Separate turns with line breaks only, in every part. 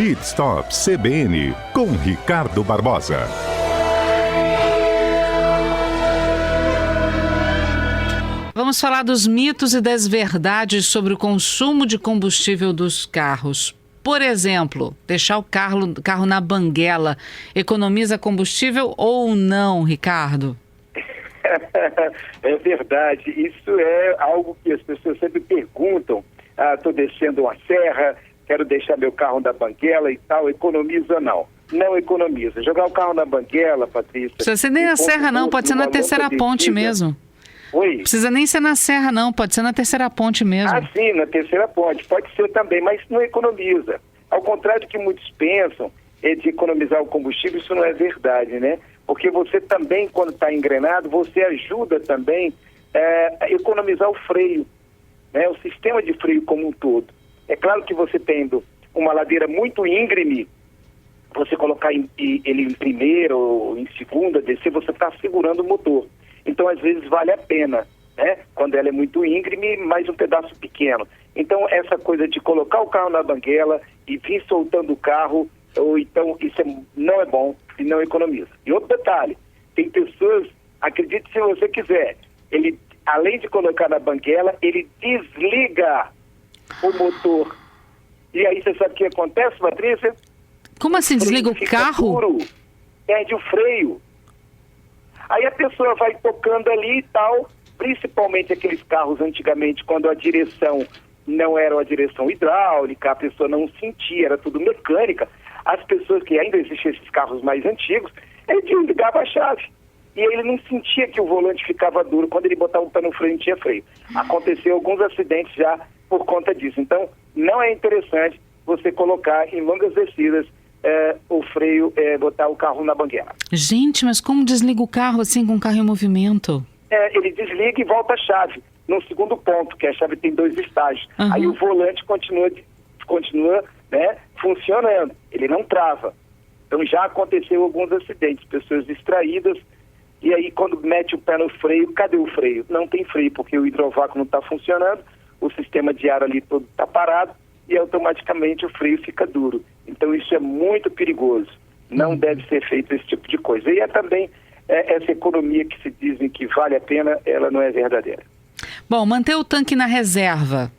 Pit Stop CBN com Ricardo Barbosa.
Vamos falar dos mitos e das verdades sobre o consumo de combustível dos carros. Por exemplo, deixar o carro na banguela economiza combustível ou não, Ricardo?
É verdade. Isso é algo que as pessoas sempre perguntam. Estou descendo uma serra, quero deixar meu carro na banguela e tal. Economiza ou não? Não economiza. Jogar o carro na banguela, Patrícia...
Precisa ser nem na serra não, pode ser na terceira ponte mesmo.
Oi?
Precisa nem ser na serra não, pode ser na terceira ponte mesmo.
Sim, na terceira ponte. Pode ser também, mas não economiza. Ao contrário do que muitos pensam, de economizar o combustível, isso não é verdade, né? Porque você também, quando está engrenado, você ajuda também a economizar o freio, né? O sistema de freio como um todo. É claro que você tendo uma ladeira muito íngreme, você colocar ele em primeira ou em segunda, descer, você está segurando o motor. Então, às vezes, vale a pena, né? Quando ela é muito íngreme, mais um pedaço pequeno. Então, essa coisa de colocar o carro na banguela e vir soltando o carro, ou então, isso não é bom e não economiza. E outro detalhe, tem pessoas, acredite se você quiser, ele, além de colocar na banguela, ele desliga o motor. E aí, você sabe o que acontece, Patrícia?
Como assim, desliga o carro?
Duro, perde o freio. Aí a pessoa vai tocando ali e tal, principalmente aqueles carros antigamente, quando a direção não era uma direção hidráulica, a pessoa não sentia, era tudo mecânica. As pessoas que ainda existem esses carros mais antigos, ele desligava a chave. E ele não sentia que o volante ficava duro. Quando ele botava o pé no freio, não tinha freio. Aconteceu alguns acidentes já por conta disso. Então, não é interessante você colocar em longas descidas o freio, botar o carro na banguela.
Gente, mas como desliga o carro assim com o carro em movimento?
Ele desliga e volta a chave no segundo ponto, que a chave tem 2 estágios.
Uhum.
Aí o volante continua, né, funcionando, ele não trava. Então já aconteceu alguns acidentes, pessoas distraídas, e aí quando mete o pé no freio, cadê o freio? Não tem freio, porque o hidrovácuo não está funcionando, o sistema de ar ali todo está parado, e automaticamente o freio fica duro. Então isso é muito perigoso. Não deve ser feito esse tipo de coisa. E também essa economia que se dizem que vale a pena, ela não é verdadeira.
Bom, manter o tanque na reserva.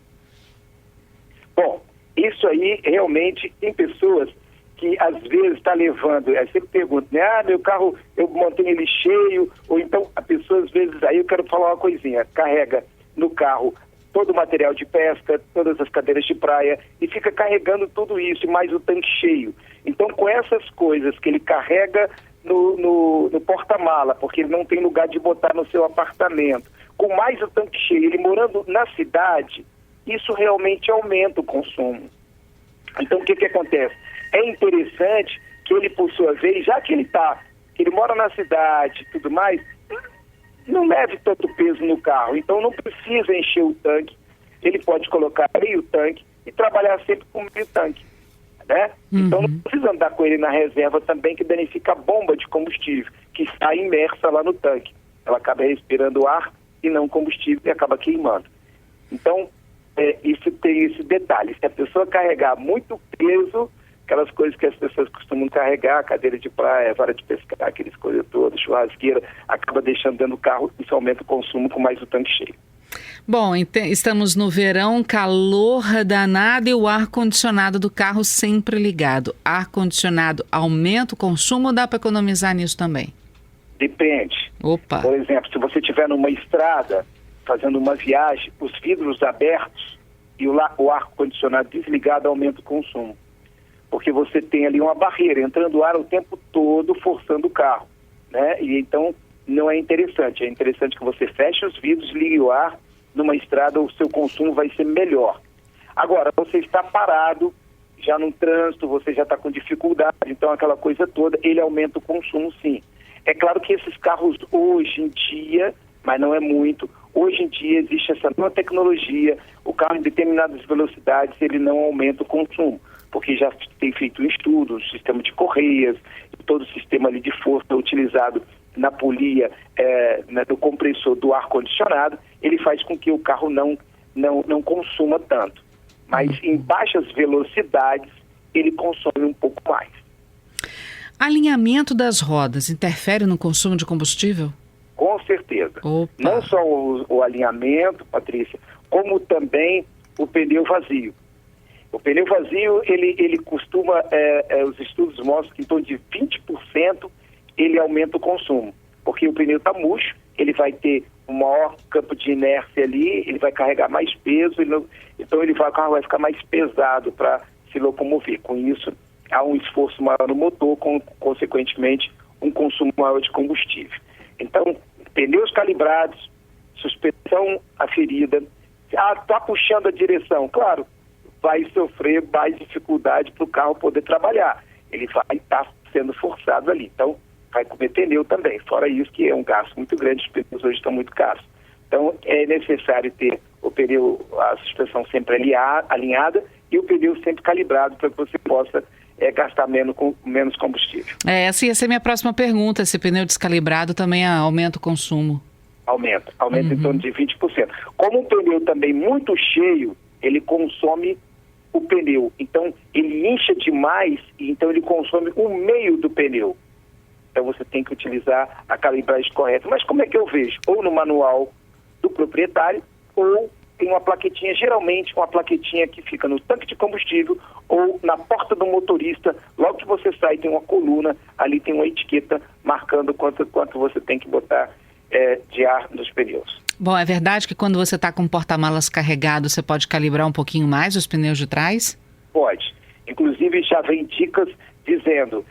Bom, isso aí realmente tem pessoas que às vezes está levando, eu sempre pergunto, né? Meu carro, eu mantenho ele cheio, ou então a pessoa às vezes, aí eu quero falar uma coisinha, carrega no carro todo o material de pesca, todas as cadeiras de praia, e fica carregando tudo isso, e mais o tanque cheio. Então, com essas coisas que ele carrega no porta-mala, porque ele não tem lugar de botar no seu apartamento, com mais o tanque cheio, ele morando na cidade, isso realmente aumenta o consumo. Então, o que acontece? É interessante que ele, por sua vez, já que ele mora na cidade e tudo mais, não leve tanto peso no carro, então não precisa encher o tanque, ele pode colocar meio tanque e trabalhar sempre com meio tanque, né?
Uhum.
Então não precisa andar com ele na reserva também, que danifica a bomba de combustível, que está imersa lá no tanque. Ela acaba respirando ar e não combustível e acaba queimando. Então, isso tem esse detalhe, se a pessoa carregar muito peso, aquelas coisas que as pessoas costumam carregar, cadeira de praia, vara de pescar, aqueles coisas todas, churrasqueira, acaba deixando dentro do carro, isso aumenta o consumo com mais o tanque cheio.
Bom, estamos no verão, calor danado e o ar-condicionado do carro sempre ligado. Ar-condicionado aumenta o consumo ou dá para economizar nisso também?
Depende.
Opa.
Por exemplo, se você estiver numa estrada, fazendo uma viagem, os vidros abertos e o ar-condicionado desligado aumenta o consumo. Porque você tem ali uma barreira, entrando ar o tempo todo, forçando o carro, né? E então não é interessante. É interessante que você feche os vidros, ligue o ar, numa estrada o seu consumo vai ser melhor. Agora, você está parado, já no trânsito, você já está com dificuldade, então aquela coisa toda, ele aumenta o consumo sim. É claro que esses carros hoje em dia, mas não é muito, hoje em dia existe essa nova tecnologia, o carro em determinadas velocidades ele não aumenta o consumo, porque já tem feito um estudo, o sistema de correias, todo o sistema ali de força utilizado na polia, do compressor do ar-condicionado, ele faz com que o carro não consuma tanto. Mas em baixas velocidades, ele consome um pouco mais.
Alinhamento das rodas interfere no consumo de combustível?
Com certeza.
Opa.
Não só o alinhamento, Patrícia, como também o pneu vazio. O pneu vazio, ele costuma, os estudos mostram que em torno de 20% ele aumenta o consumo, porque o pneu está murcho, ele vai ter um maior campo de inércia ali, ele vai carregar mais peso, então o carro vai ficar mais pesado para se locomover. Com isso, há um esforço maior no motor, consequentemente, um consumo maior de combustível. Então, pneus calibrados, suspensão aferida, está puxando a direção, claro, vai sofrer mais dificuldade para o carro poder trabalhar. Ele vai estar sendo forçado ali. Então, vai comer pneu também. Fora isso, que é um gasto muito grande, os pneus hoje estão muito caros. Então, é necessário ter o pneu, a suspensão sempre alinhada e o pneu sempre calibrado para que você possa gastar menos combustível.
Essa ia ser minha próxima pergunta, se pneu descalibrado também aumenta o consumo.
Aumenta em torno de 20%. Como um pneu também muito cheio, ele consome o pneu. Então, ele incha demais e então ele consome um meio do pneu. Então, você tem que utilizar a calibragem correta. Mas como é que eu vejo? Ou no manual do proprietário, ou tem uma plaquetinha, geralmente uma plaquetinha que fica no tanque de combustível ou na porta do motorista. Logo que você sai, tem uma coluna, ali tem uma etiqueta marcando quanto você tem que botar de ar nos pneus.
Bom, é verdade que quando você está com o porta-malas carregado, você pode calibrar um pouquinho mais os pneus de trás?
Pode. Inclusive, já vem dicas dizendo,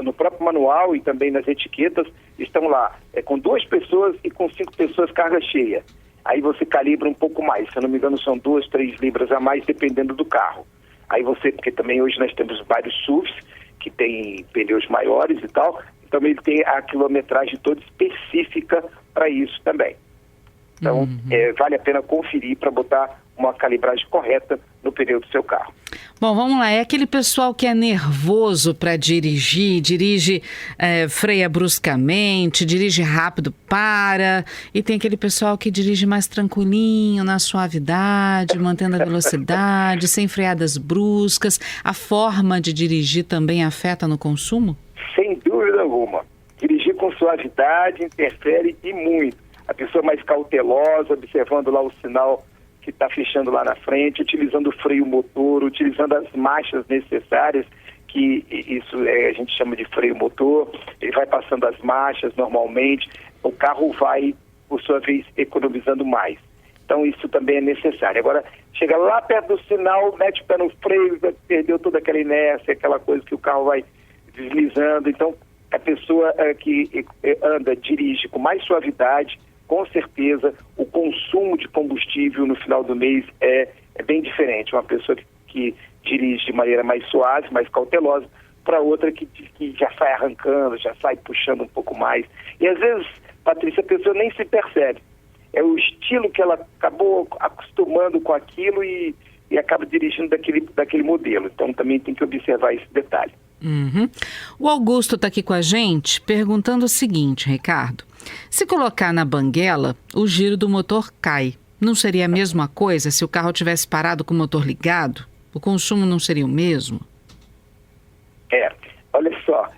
no próprio manual e também nas etiquetas, estão lá, com 2 pessoas e com 5 pessoas carga cheia. Aí você calibra um pouco mais, se eu não me engano são 2, 3 libras a mais, dependendo do carro. Aí porque também hoje nós temos vários SUVs, que tem pneus maiores e tal, então ele tem a quilometragem toda específica para isso também. Então, vale a pena conferir para botar uma calibragem correta no pneu do seu carro.
Bom, vamos lá. É aquele pessoal que é nervoso para dirige, freia bruscamente, dirige rápido, para. E tem aquele pessoal que dirige mais tranquilinho, na suavidade, mantendo a velocidade, sem freadas bruscas. A forma de dirigir também afeta no consumo?
Sem dúvida alguma. Dirigir com suavidade interfere e muito. A pessoa mais cautelosa, observando lá o sinal que está fechando lá na frente, utilizando o freio motor, utilizando as marchas necessárias, que isso a gente chama de freio motor, ele vai passando as marchas normalmente, o carro vai, por sua vez, economizando mais. Então isso também é necessário. Agora, chega lá perto do sinal, mete o pé no freio, perdeu toda aquela inércia, aquela coisa que o carro vai deslizando. Então, a pessoa que dirige com mais suavidade, com certeza, o consumo de combustível no final do mês é bem diferente. Uma pessoa que dirige de maneira mais suave, mais cautelosa, para outra que já sai arrancando, já sai puxando um pouco mais. E às vezes, Patrícia, a pessoa nem se percebe. É o estilo que ela acabou acostumando com aquilo e acaba dirigindo daquele modelo. Então também tem que observar esse detalhe.
O Augusto está aqui com a gente perguntando o seguinte, Ricardo. Se colocar na banguela, o giro do motor cai. Não seria a mesma coisa se o carro tivesse parado com o motor ligado? O consumo não seria o mesmo?
Olha só,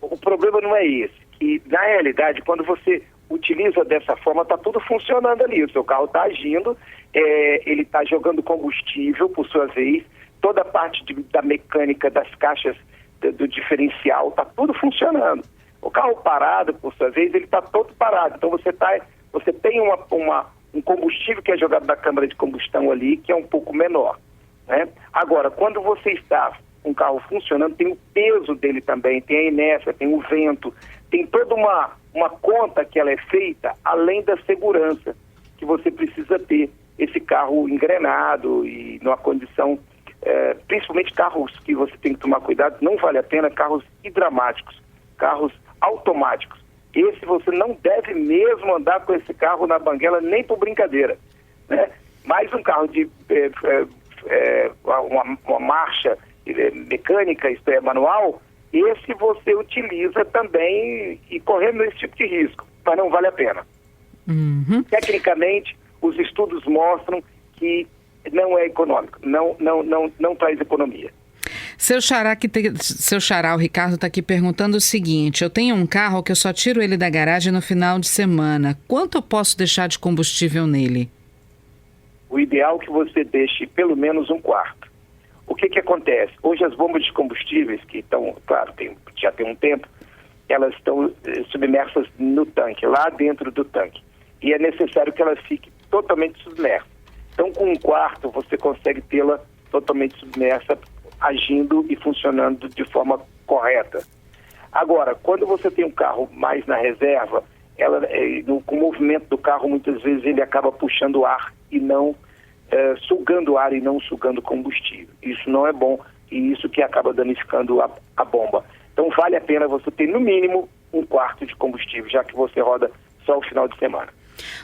o problema não é esse. Que, na realidade, quando você utiliza dessa forma, está tudo funcionando ali. O seu carro está agindo, ele está jogando combustível, por sua vez, toda a parte da mecânica das caixas do diferencial, está tudo funcionando. O carro parado, por sua vez, ele está todo parado. Então você tem um combustível que é jogado da câmara de combustão ali, que é um pouco menor, né? Agora, quando você está com o carro funcionando, tem o peso dele também, tem a inércia, tem o vento, tem toda uma conta que ela é feita, além da segurança, que você precisa ter esse carro engrenado e numa condição, principalmente carros que você tem que tomar cuidado, não vale a pena, carros hidráulicos, carros automáticos. Esse você não deve mesmo andar com esse carro na banguela nem por brincadeira, né? Mais um carro de uma marcha mecânica, isto é, manual, esse você utiliza também e correndo esse tipo de risco, mas não vale a pena. Tecnicamente, os estudos mostram que não é econômico, não traz economia.
Seu xará, o Ricardo, está aqui perguntando o seguinte: eu tenho um carro que eu só tiro ele da garagem no final de semana. Quanto eu posso deixar de combustível nele?
O ideal é que você deixe pelo menos um quarto. O que acontece? Hoje as bombas de combustíveis, que estão, claro, já tem um tempo, elas estão submersas no tanque, lá dentro do tanque. E é necessário que elas fiquem totalmente submersas. Então, com um quarto, você consegue tê-la totalmente submersa, agindo e funcionando de forma correta. Agora, quando você tem um carro mais na reserva, com o movimento do carro, muitas vezes ele acaba puxando ar e não sugando ar e não sugando combustível. Isso não é bom e isso que acaba danificando a bomba. Então, vale a pena você ter, no mínimo, um quarto de combustível, já que você roda só o final de semana.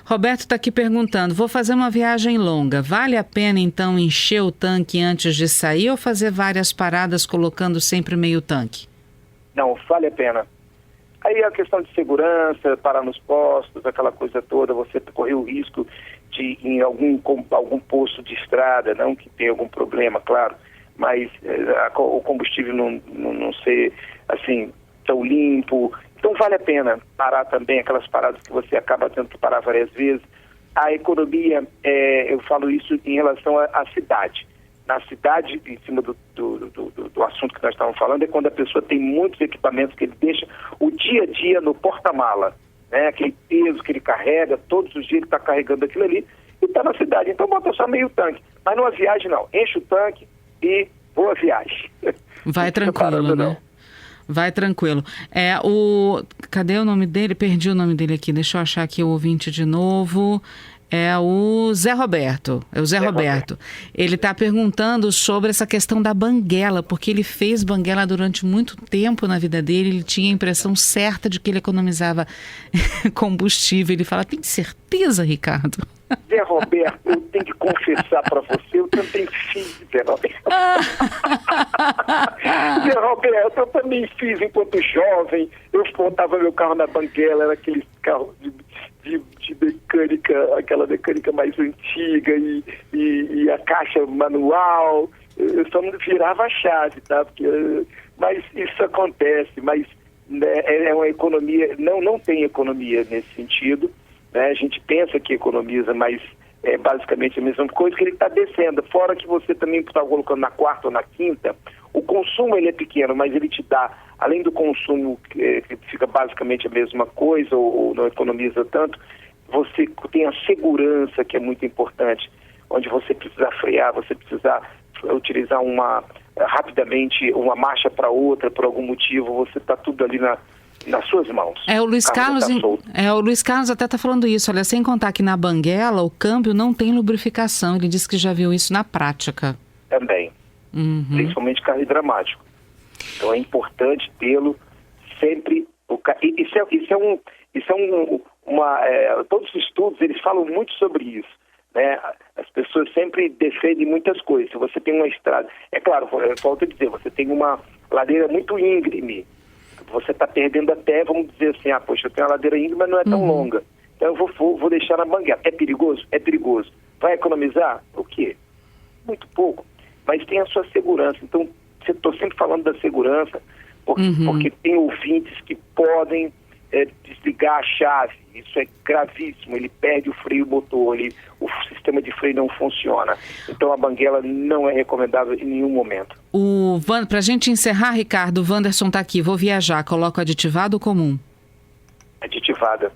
Roberto está aqui perguntando: vou fazer uma viagem longa, vale a pena então encher o tanque antes de sair ou fazer várias paradas colocando sempre meio tanque?
Não, vale a pena. Aí a questão de segurança, parar nos postos, aquela coisa toda, você correr o risco de em algum posto de estrada, não que tenha algum problema, claro, mas o combustível não ser assim tão limpo. Então vale a pena parar também, aquelas paradas que você acaba tendo que parar várias vezes. A economia, eu falo isso em relação à cidade. Na cidade, em cima do assunto que nós estávamos falando, é quando a pessoa tem muitos equipamentos que ele deixa o dia a dia no porta-mala, né? Aquele peso que ele carrega, todos os dias ele está carregando aquilo ali e está na cidade. Então bota só meio tanque. Mas numa viagem não, enche o tanque e boa viagem.
Vai tranquilo, né? Vai tranquilo. Cadê o nome dele? Perdi o nome dele aqui. Deixa eu achar aqui o ouvinte de novo. É o Zé Roberto. É o Zé Roberto. Ele está perguntando sobre essa questão da banguela, porque ele fez banguela durante muito tempo na vida dele. Ele tinha a impressão certa de que ele economizava combustível. Ele fala: tem certeza, Ricardo?
Zé Roberto, eu tenho que confessar para você, eu também fiz, Zé Roberto. Zé Roberto, eu também fiz enquanto jovem. Eu botava meu carro na banguela, era aquele carro de mecânica, aquela mecânica mais antiga e a caixa manual. Eu só não virava a chave, tá? Mas isso acontece, mas né, é uma economia, não tem economia nesse sentido. Né? A gente pensa que economiza, mas é basicamente a mesma coisa, que ele está descendo. Fora que você também está colocando na quarta ou na quinta, o consumo ele é pequeno, mas ele te dá, além do consumo que fica basicamente a mesma coisa ou não economiza tanto, você tem a segurança, que é muito importante, onde você precisa frear, você precisa utilizar rapidamente uma marcha para outra, por algum motivo, você está tudo ali nas suas mãos. O Luiz
Carlos até está falando isso. Olha, sem contar que na banguela o câmbio não tem lubrificação. Ele disse que já viu isso na prática.
Também. Principalmente carro hidráulico. Então é importante tê-lo sempre. Todos os estudos eles falam muito sobre isso. Né? As pessoas sempre defendem muitas coisas. Se você tem uma estrada, é claro, volto a dizer, você tem uma ladeira muito íngreme. Você está perdendo até, vamos dizer assim, poxa, eu tenho uma ladeira íngreme, mas não é tão longa. Então eu vou deixar na banguela. É perigoso? É perigoso. Vai economizar? O quê? Muito pouco. Mas tem a sua segurança. Então, estou sempre falando da segurança, porque tem ouvintes que podem desligar a chave. Isso é gravíssimo. Ele perde o freio motor, o sistema de freio não funciona. Então, a banguela não é recomendável em nenhum momento.
Para a gente encerrar, Ricardo, o Wanderson está aqui. Vou viajar. Coloco aditivado ou comum?
Aditivada.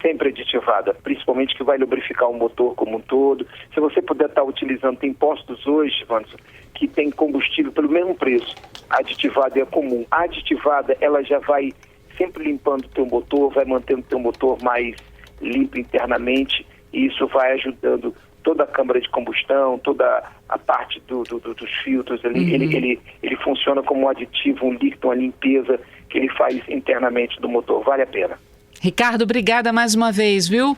Sempre aditivada. Principalmente que vai lubrificar o motor como um todo. Se você puder estar utilizando, tem postos hoje, Wanderson, que tem combustível pelo mesmo preço. A aditivada é comum. A aditivada, ela já vai sempre limpando o teu motor, vai mantendo o teu motor mais limpo internamente, e isso vai ajudando toda a câmara de combustão, toda a parte dos filtros ali. Ele funciona como um aditivo, um líquido, uma limpeza que ele faz internamente do motor. Vale a pena.
Ricardo, obrigada mais uma vez, viu?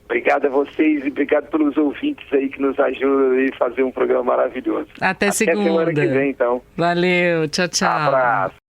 Obrigado a vocês e obrigado pelos ouvintes aí que nos ajudam a fazer um programa maravilhoso.
Até segunda.
Semana que vem, então.
Valeu, tchau, tchau.
Abraço.